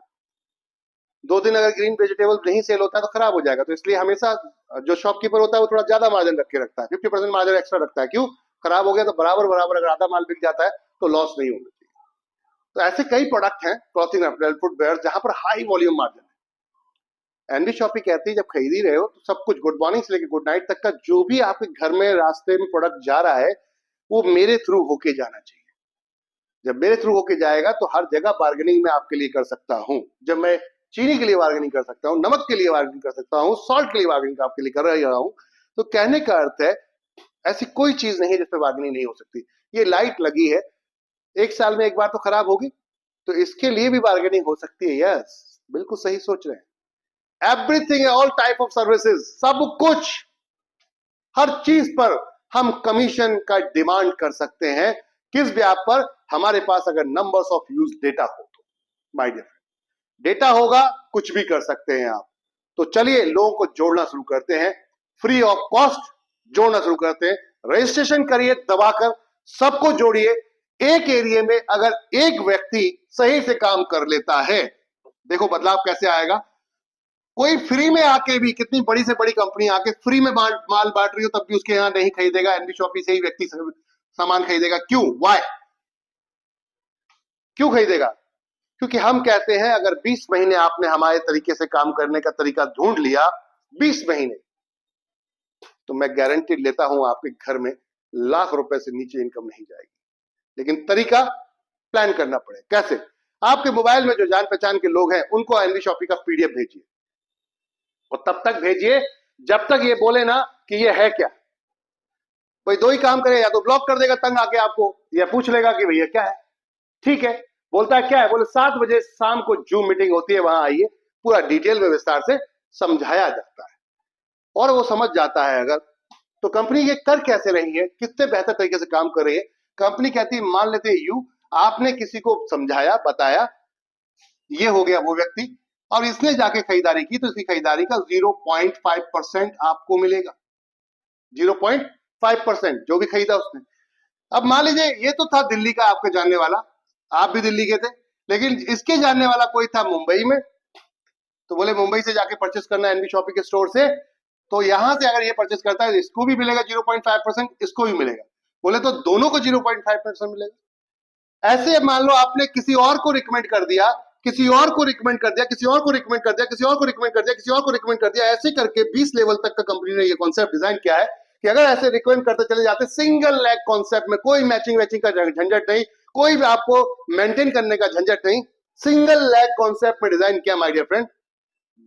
Speaker 1: 2 दिन अगर ग्रीन वेजिटेबल नहीं सेल होता है तो खराब हो जाएगा, तो इसलिए हमेशा जो शॉपकीपर होता है वो थोड़ा ज्यादा मार्जिन रख के रखता है, 50% मार्जिन एक्स्ट्रा रखता है। क्यों? खराब हो गया तो बराबर बराबर अगर आधा माल बिक जाता है तो लॉस नहीं होना चाहिए। तो ऐसे कई प्रोडक्ट हैं, क्लॉथिंग, अपरेल, फुटवेयर, जहां पर हाई वॉल्यूम मार्जिन है। एनबी शॉपी कहती है जब खरीद ही रहे हो तो सब कुछ, गुड मॉर्निंग से लेकर गुड नाइट तक का जो भी आपके घर में रास्ते में प्रोडक्ट जा रहा है, वो मेरे थ्रू होके जाना चाहिए। जब मेरे थ्रू होके जाएगा तो हर जगह बार्गेनिंग मैं आपके लिए कर सकता हूं। जब मैं चीनी के लिए बार्गेनिंग कर सकता हूं, नमक के लिए बार्गेनिंग कर सकता हूं, सॉल्ट के लिए बार्गेनिंग आपके लिए कर रहा हूं, तो कहने का अर्थ है ऐसी कोई चीज नहीं है जिसपे बार्गेनिंग नहीं हो सकती। ये लाइट लगी है, 1 साल में एक बार तो खराब होगी, तो इसके लिए भी बार्गेनिंग हो सकती है। यस, बिल्कुल सही सोच रहे हैं। Everything, all type of services, सब कुछ, हर चीज पर हम कमीशन का डिमांड कर सकते हैं। किस ब्याज पर? हमारे पास अगर नंबर्स ऑफ यूज डेटा हो तो। माय डियर फ्रेंड, डेटा होगा, कुछ भी कर सकते हैं आप। तो चलिए लोगों को जोड़ना शुरू करते हैं, फ्री ऑफ कॉस्ट जोड़ना शुरू करते हैं। रजिस्ट्रेशन करिए दबाकर, सबको जोड़िए। एक एरिया में अगर एक व्यक्ति सही से काम कर लेता है, देखो बदलाव कैसे आएगा। कोई फ्री में आके भी, कितनी बड़ी से बड़ी कंपनी आके फ्री में माल बांट रही हो, तब भी उसके यहां नहीं खरीदेगा, एनबी शॉपी से ही व्यक्ति सामान खरीदेगा। क्यों? वाई? क्यों खरीदेगा? क्योंकि हम कहते हैं अगर 20 महीने आपने हमारे तरीके से काम करने का तरीका ढूंढ लिया, 20 महीने, तो मैं गारंटी लेता हूं आपके घर में लाख रुपए से नीचे इनकम नहीं जाएगी। लेकिन तरीका प्लान करना पड़े। कैसे? आपके मोबाइल में जो जान पहचान के लोग हैं उनको एनबी शॉपी का पीडीएफ भेजिए, और तब तक भेजिए जब तक ये बोले ना कि ये है क्या। कोई दो ही काम करे, या तो ब्लॉक कर देगा तंग आके आपको, या पूछ लेगा कि भैया क्या है। ठीक है, बोलता है क्या है, बोले 7 बजे शाम को जूम मीटिंग होती है, वहां आइए, पूरा डिटेल में विस्तार से समझाया जाता है, और वो समझ जाता है। अगर तो कंपनी ये कर कैसे रही है, कितने बेहतर तरीके से काम कर रही है। कंपनी कहती है, मान लेते हैं यू, आपने किसी को समझाया, बताया, ये हो गया वो व्यक्ति, और इसने जाके खरीदारी की, तो इसकी खरीदारी का 0.5% आपको मिलेगा। 0.5% जो भी खरीदा उसने। अब मान लीजिए ये तो था दिल्ली का आपका जानने वाला, आप भी दिल्ली के थे, लेकिन इसके जानने वाला कोई था मुंबई में, तो बोले मुंबई से जाके परचेस करना एनबी शॉपी के स्टोर से, तो यहां से अगर ये परचेस करता है इसको भी मिलेगा 0.5%, इसको भी मिलेगा। बोले तो दोनों को 0.5% मिलेगा। ऐसे मान लो आपने किसी और को रिकमेंड कर दिया, किसी और को रिकमेंड कर दिया, किसी और को रिकमेंड कर दिया, किसी और को रिकमेंड कर दिया, किसी और को रिकमेंड कर दिया, ऐसे करके 20 लेवल तक का कंपनी ने ये कॉन्सेप्ट डिजाइन किया है कि अगर ऐसे रिकमेंड करते चले जाते, सिंगल लेग कॉन्सेप्ट में, कोई मैचिंग वैचिंग का झंझट नहीं, कोई भी आपको मेंटेन करने का झंझट नहीं, सिंगल लेग कॉन्सेप्ट में डिजाइन किया माय डियर फ्रेंड।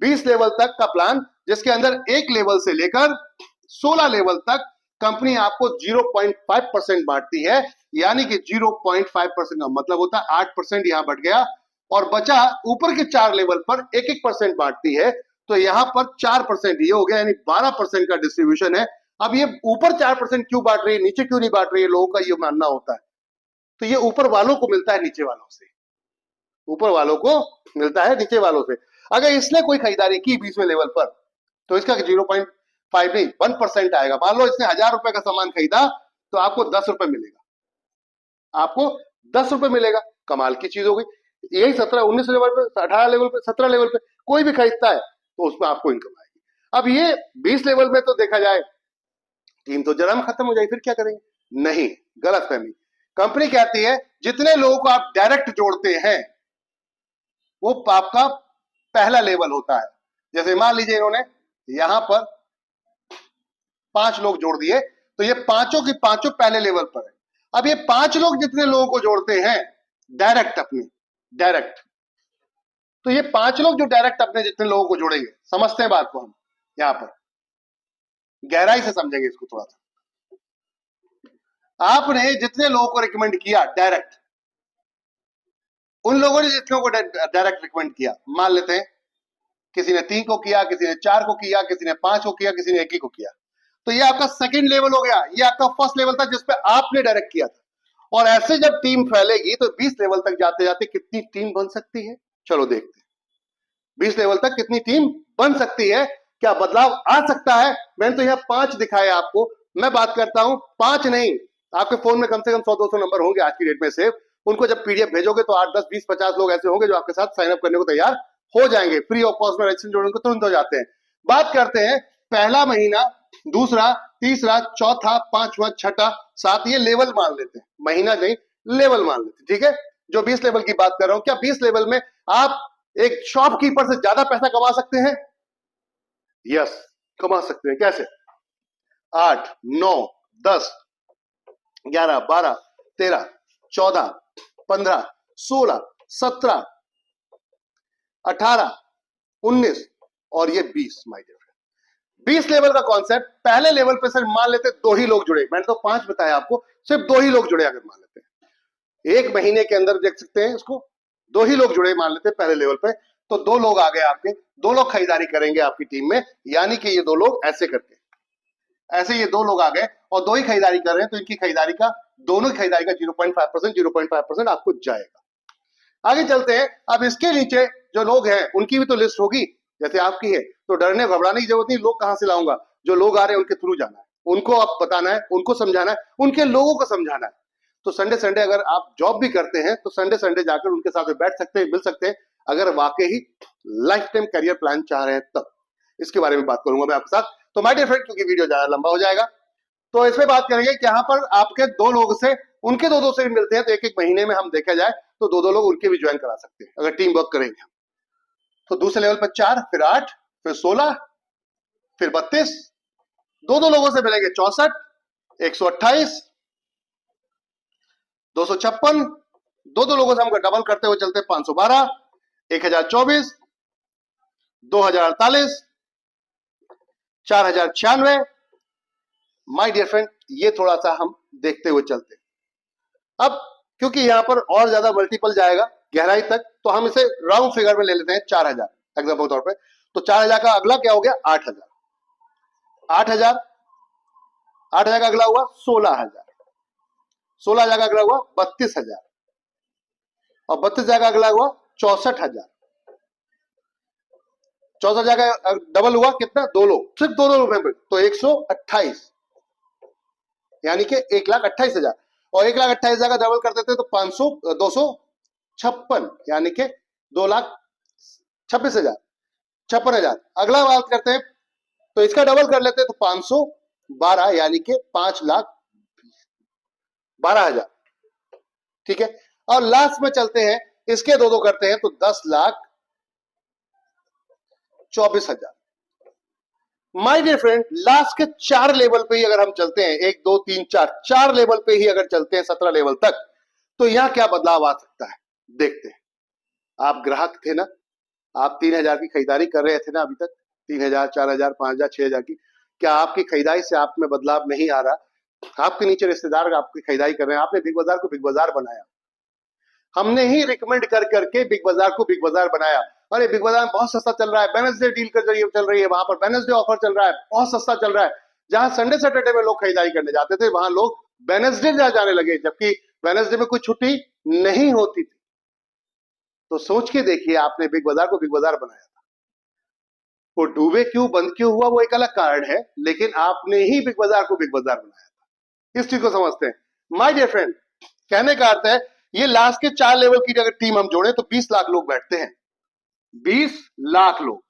Speaker 1: 20 लेवल तक का प्लान, जिसके अंदर एक लेवल से लेकर 16 लेवल तक कंपनी आपको 0.5% बांटती है। यानी कि 0.5% का मतलब होता है 8% यहां बढ़ गया, और बचा ऊपर के 4 लेवल पर 1-1% बांटती है, तो यहां पर 4% ये हो गया, यानी 12% का डिस्ट्रीब्यूशन है। अब ये ऊपर 4% क्यों बांट रही है, नीचे क्यों नहीं बांट रही है, लोगों का ये मानना होता है। तो ये ऊपर वालों को मिलता है नीचे वालों से, ऊपर वालों को मिलता है नीचे वालों से। अगर इसने कोई खरीदारी की 20वें लेवल पर, तो इसका 0.5 नहीं 1% आएगा। मान लो इसने 1000 रुपए का सामान खरीदा, तो आपको 10 रुपए मिलेगा, आपको 10 रुपए मिलेगा। कमाल की चीज हो गई। यही 17-19 लेवल पे, 18 लेवल पे, 17 लेवल पे कोई भी खरीदता है तो उसमें आपको इनकम आएगी। अब ये 20 लेवल में तो देखा जाए टीम तो जरा में खत्म हो जाएगी, फिर क्या करेंगे? नहीं, गलत फहमी। कंपनी कहती है जितने लोगों को आप डायरेक्ट जोड़ते हैं वो आपका पहला लेवल होता है। जैसे मान लीजिए इन्होंने यहां पर 5 लोग जोड़ दिए, तो ये पांचों की पांचों पहले लेवल पर है। अब ये 5 लोग जितने लोगों को जोड़ते हैं डायरेक्ट, अपने डायरेक्ट, तो ये 5 लोग जो डायरेक्ट अपने जितने लोगों को जोड़ेंगे, समझते हैं बात को, हम यहां पर गहराई से समझेंगे इसको थोड़ा सा। आपने जितने लोगों को रिकमेंड किया डायरेक्ट, उन लोगों ने जितने को डायरेक्ट रिकमेंड किया, मान लेते हैं किसी ने 3 को किया, किसी ने 4 को किया, किसी ने 5 को किया, किसी ने 1 ही को किया, तो ये आपका सेकंड लेवल हो गया। ये आपका फर्स्ट लेवल था जिसपे आपने डायरेक्ट किया था। और ऐसे जब टीम फैलेगी तो 20 लेवल तक जाते जाते कितनी टीम बन सकती है, चलो देखते हैं 20 लेवल तक कितनी टीम बन सकती है, क्या बदलाव आ सकता है। मैंने तो यहाँ 5 दिखाए आपको, मैं बात करता हूं 5 नहीं, आपके फोन में कम से कम 100-200 नंबर होंगे आज की डेट में सेव। उनको जब पीडीएफ भेजोगे तो 8, 10, 20, 50 लोग ऐसे होंगे जो आपके साथ साइन अप करने को तैयार हो जाएंगे, फ्री ऑफ कॉस्ट में रजिस्ट्रेशन जोड़ने को तुरंत हो जाते हैं। बात करते हैं पहला महीना, दूसरा, तीसरा, चौथा, पांचवा, छठा, सात, ये लेवल मान लेते हैं, महीना नहीं लेवल मान लेते हैं, ठीक है। जो 20 लेवल की बात कर रहा हूं, क्या 20 लेवल में आप एक शॉपकीपर से ज्यादा पैसा कमा सकते हैं? यस, कमा सकते हैं। कैसे? 8, 9, 10, 11, 12, 13, 14, 15, 16, 17, 18, 19 और ये 20। माय डियर फ्रेंड, 20 लेवल का कॉन्सेप्ट। पहले लेवल पे सिर्फ मान लेते 2 ही लोग जुड़े, मैंने तो 5 बताया आपको, सिर्फ 2 ही लोग जुड़े अगर मान लेते हैं, एक महीने के अंदर देख सकते हैं इसको, 2 ही लोग जुड़े मान लेते हैं पहले लेवल पे, तो 2 लोग आ गए आपके, 2 लोग खरीदारी करेंगे आपकी टीम में, यानी कि ये 2 लोग ऐसे करके, ऐसे ये 2 लोग आ गए और 2 ही खरीदारी कर रहे हैं, तो इनकी खरीदारी का, दोनों की खरीदारी का 0.5% आपको जाएगा। आगे चलते हैं। अब इसके नीचे जो लोग हैं उनकी भी तो लिस्ट होगी, जैसे आपकी है, तो डरने घबराने की जरूरत नहीं, लोग कहां से लाऊंगा, जो लोग आ रहे हैं उनके थ्रू जाना है, उनको आप बताना है, उनको समझाना है, उनके लोगों को समझाना है। तो संडे संडे अगर आप जॉब भी करते हैं तो संडे संडे जाकर उनके साथ बैठ सकते हैं, मिल सकते हैं, अगर वाकई ही लाइफ टाइम करियर प्लान चाह रहे हैं तब। इसके बारे में बात करूंगा मैं आपके साथ। तो माय डियर फ्रेंड, क्योंकि वीडियो ज्यादा लंबा हो जाएगा, तो इसमें बात करेंगे कि यहाँ पर आपके 2 लोग से, उनके 2 से भी मिलते हैं, तो एक महीने में हम देखा जाए तो 2 लोग उनके भी ज्वाइन करा सकते हैं अगर टीम वर्क करेंगे। तो दूसरे लेवल पर 4, फिर 8, फिर 16, फिर 32, 2 लोगों से मिलेंगे 64, 128, 256, 2 लोगों से हम डबल करते हुए चलते 512, 1024, 2048, 4096। माय डियर फ्रेंड, ये थोड़ा सा हम देखते हुए चलते हैं। अब क्योंकि यहां पर और ज्यादा मल्टीपल जाएगा गहराई तक, तो हम इसे राउंड फिगर में ले लेते हैं 4000 एग्जांपल तौर पे। तो 4000 का अगला क्या हो गया, 8000, 8000, 8000 का अगला हुआ 16000, 16000 का अगला हुआ 32000 और 32000 का अगला हुआ 64000, 64000 का डबल हुआ कितना, 2 लोग, सिर्फ 2 लोग मेंबर, तो 128, यानी कि 1,28,000 और 1,28,000 का डबल कर देते तो 500, 256, यानी कि 2,26,000, 56,000। अगला बात करते हैं तो इसका डबल कर लेते हैं तो 512, यानी कि 5,12,000। ठीक है, और लास्ट में चलते हैं, इसके 2 करते हैं तो 10,24,000। माय डियर फ्रेंड, लास्ट के 4 लेवल पे ही अगर हम चलते हैं, 1 2 3 4, 4 लेवल पे ही अगर चलते हैं 17 लेवल तक, तो यहां क्या बदलाव आ सकता है, देखते हैं। आप ग्राहक थे ना, आप 3,000 की खरीदारी कर रहे थे ना अभी तक, 3,000, 4,000, 5,000, 6,000 की, क्या आपकी खरीदारी से आप में बदलाव नहीं आ रहा? आपके नीचे रिश्तेदार आपकी खरीदारी कर रहे हैं, आपने बिग बाजार को बिग बाजार बनाया, हमने ही रिकमेंड कर करके बिग बाजार को बिग बाजार बनाया। अरे बिग बाजार में बहुत सस्ता चल रहा है, वेडनेसडे डील कर जरिए चल रही है, वहां पर वेडनेसडे ऑफर चल रहा है, बहुत सस्ता चल रहा है। जहां संडे सैटरडे में लोग खरीदारी करने जाते थे, वहां लोग वेडनेसडे जाने लगे, जबकि वेडनेसडे में कोई छुट्टी नहीं होती थी। तो सोच के देखिए, आपने बिग बाजार को बिग बाजार बनाया था, वो डूबे क्यों, बंद क्यों हुआ, वो एक अलग कारण है, लेकिन आपने ही बिग बाजार को बिग बाजार बनाया था। इस चीज को समझते हैं। माय डियर फ्रेंड, कहने का अर्थ है, ये लास्ट के 4 लेवल की अगर टीम हम जोड़े तो 20 लाख लोग बैठते हैं, 20 लाख लोग।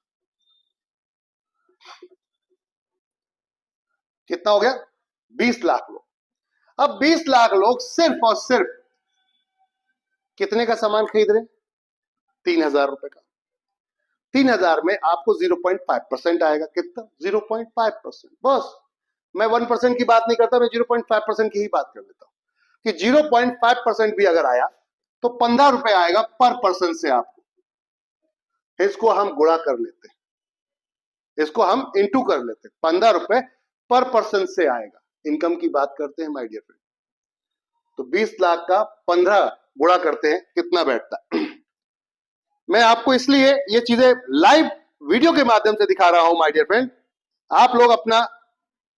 Speaker 1: कितना हो गया, 20 लाख लोग। अब 20 लाख लोग सिर्फ और सिर्फ कितने का सामान खरीद रहे हैं, 3,000 रुपए का। 3,000 में आपको 0.5% आएगा, कितना, 0.5%। बस, मैं 1% की बात नहीं करता, मैं 0.5% की ही बात कर लेता हूं कि 0.5% भी अगर आया तो 15 रुपए आएगा पर पर्सन से आपको। इसको हम गुणा कर लेते हैं, इसको हम इंटू कर लेते हैं, 15 रुपए पर पर्सन से आएगा। इनकम की बात करते हैं माय डियर फ्रेंड, तो 20 लाख का 15 गुणा करते हैं, कितना बैठता है। मैं आपको इसलिए ये चीजें लाइव वीडियो के माध्यम से दिखा रहा हूं माय डियर फ्रेंड। आप लोग अपना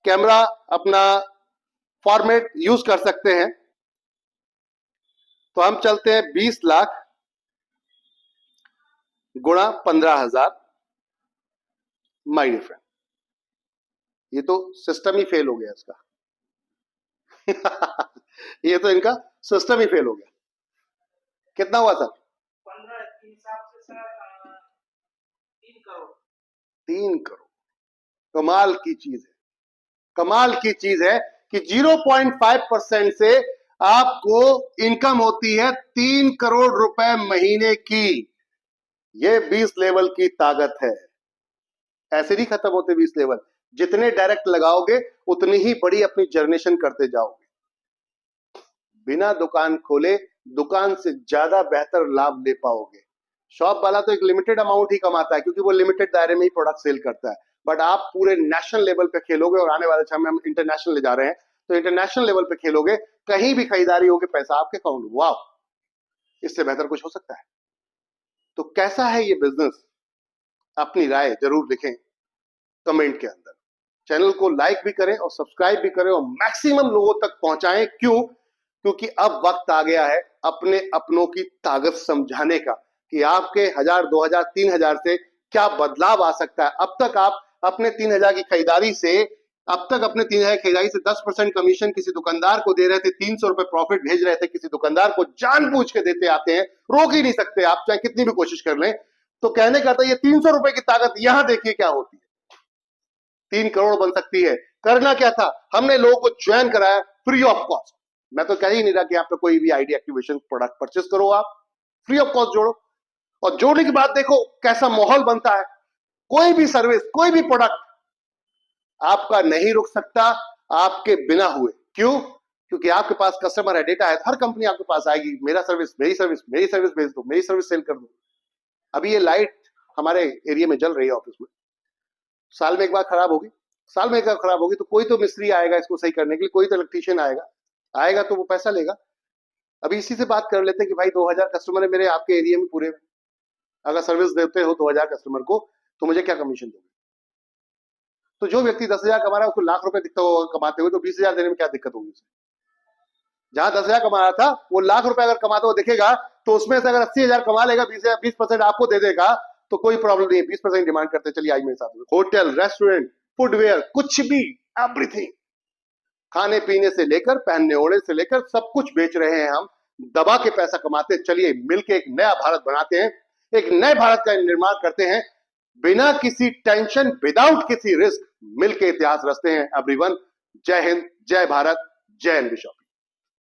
Speaker 1: कैमरा, अपना फॉर्मेट यूज कर सकते हैं। तो हम चलते हैं 20 लाख गुणा 15,000। माय डियर फ्रेंड, ये तो सिस्टम ही फेल हो गया इसका। ये तो इनका सिस्टम ही फेल हो गया। कितना हुआ सर, 3 करोड़। कमाल की चीज है, कमाल की चीज है कि 0.5% से आपको इनकम होती है 3 करोड़ रुपए महीने की। ये 20 लेवल की ताकत है। ऐसे नहीं खत्म होते 20 लेवल, जितने डायरेक्ट लगाओगे उतनी ही बड़ी अपनी जर्नेशन करते जाओगे। बिना दुकान खोले दुकान से ज्यादा बेहतर लाभ ले पाओगे। शॉप वाला तो एक लिमिटेड अमाउंट ही कमाता है क्योंकि वो लिमिटेड दायरे में ही प्रोडक्ट सेल करता है, बट आप पूरे नेशनल लेवल पे खेलोगे और आने वाले समय में हम इंटरनेशनल ले जा रहे हैं, तो इंटरनेशनल लेवल पे खेलोगे, कहीं भी खरीदारी होगी पैसा आपके अकाउंट में। वाह, इससे बेहतर कुछ हो सकता है? तो कैसा है ये बिजनेस? अपनी राय जरूर लिखें कमेंट के अंदर। चैनल को लाइक भी करें और सब्सक्राइब भी करें और मैक्सिमम लोगों तक पहुंचाएं। क्यों? क्योंकि अब वक्त आ गया है अपने अपनों की ताकत समझाने का कि आपके 1000, 2000, 3000 से क्या बदलाव आ सकता है। अब तक आप अपने 3000 की खरीदारी से 10% कमीशन किसी दुकानदार को दे रहे थे, 300 रुपए प्रॉफिट भेज रहे थे किसी दुकानदार को, जानबूझ के देते आते हैं, रोक ही नहीं सकते आप, चाहे कितनी भी कोशिश कर लें। तो कहने का था ये 300 रुपए की ताकत यहां देखिए क्या होती है, 3 करोड़ बन सकती है। करना क्या था? हमने लोगों को ज्वाइन कराया फ्री ऑफ कॉस्ट। मैं तो कह ही नहीं रहा कि आप तो कोई भी आईडी एक्टिवेशन प्रोडक्ट परचेस करो, आप फ्री ऑफ कॉस्ट जोड़ो, और जोड़ने के बाद देखो कैसा माहौल बनता है। कोई भी सर्विस, कोई भी प्रोडक्ट आपका नहीं रुक सकता आपके बिना हुए। क्यों? क्योंकि आपके पास कस्टमर है, डेटा है, हर कंपनी आपके पास आएगी, मेरी सर्विस भेज दो, मेरी सर्विस सेल कर दो। अभी ये लाइट हमारे एरिया में जल रही है ऑफिस में, साल में एक बार खराब होगी, तो कोई तो मिस्त्री आएगा इसको सही करने के लिए, कोई तो इलेक्ट्रीशियन आएगा तो वो पैसा लेगा। अभी इसी से बात कर लेते हैं कि भाई 2000 कस्टमर है मेरे आपके एरिया में पूरे में, अगर सर्विस देते हो 2000 कस्टमर को तो मुझे क्या कमीशन दोगे? तो जो व्यक्ति 10,000 कमा रहा है उसको लाख रुपए दिखता होगा कमाते हुए, तो 20,000 देने में क्या दिक्कत होगी उसे? जहां 10,000 कमा रहा था वो लाख रुपए अगर कमाता हुआ दिखेगा तो उसमें से अगर 80,000 कमा लेगा, 20% आपको दे देगा, तो कोई प्रॉब्लम नहीं है। 20% डिमांड करते, चलिए आज मेरे साथ। होटल, रेस्टोरेंट, फुटवेयर, कुछ भी, एवरीथिंग, खाने पीने से लेकर पहनने ओढ़ने से लेकर सब कुछ बेच रहे हैं हम, दबा के पैसा कमाते। चलिए मिलके एक नया भारत बनाते हैं, एक नए भारत का निर्माण करते हैं, बिना किसी टेंशन, विदाउट किसी रिस्क, मिलके इतिहास रचते हैं। एवरीवन, जय हिंद, जय भारत, जय एन बिशप।